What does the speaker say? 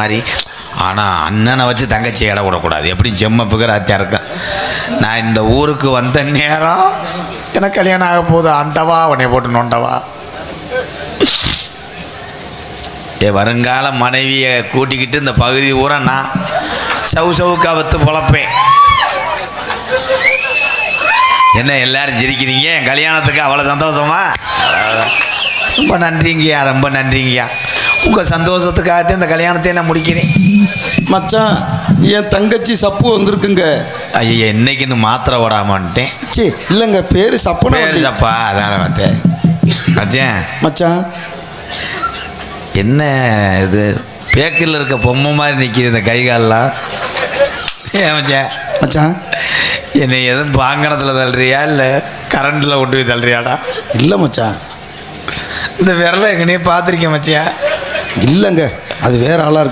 மாதிரி. ஆனால் அண்ணனை வச்சு தங்கச்சி இட விடக்கூடாது. எப்படி ஜெம்ம பிகராத்தியாக இருக்கேன். நான் இந்த ஊருக்கு வந்த நேரம் எனக்கு கல்யாணம் ஆக போகுது. அண்டவா உன்னை போட்டு நோண்டவா. வருங்கால மனைவியை கூட்டிக்கிட்டு இந்த பகுதி ஊரை நான் சவுக்கா வத்து பொழப்பேன். என்ன எல்லாரும் சிரிக்கிறீங்க? என் கல்யாணத்துக்கு அவ்வளோ சந்தோஷமா? ரொம்ப நன்றிங்கய்யா, ரொம்ப நன்றிங்கய்யா. உங்கள் சந்தோஷத்துக்காகத்தான் இந்த கல்யாணத்தை நான் முடிக்கிறேன். மச்சான், என் தங்கச்சி சப்பு வந்திருக்குங்க. ஐயா, என்னைக்குன்னு மாத்திரை ஓடாமன்ட்டேன். சி இல்லைங்க, பேர் சப்புனா பேர் சப்பா, அதான் பார்த்தேன். மச்சான் மச்சான், என்ன இது பேக்கில் இருக்க பொம்மை மாதிரி நிற்கிது இந்த கை காலெலாம். ஏன் மச்சான்? மச்சான் என்னை எதுவும் பாங்கணத்தில் தள்ளுறியா இல்லை கரண்டில் கொண்டு போய் தள்ளுறியாடா? இல்லை மச்சான், இந்த விரலை எங்கனையே பார்த்துருக்கேன் மச்சியா. இல்லைங்க, அது வேற ஆளாக இருக்கு.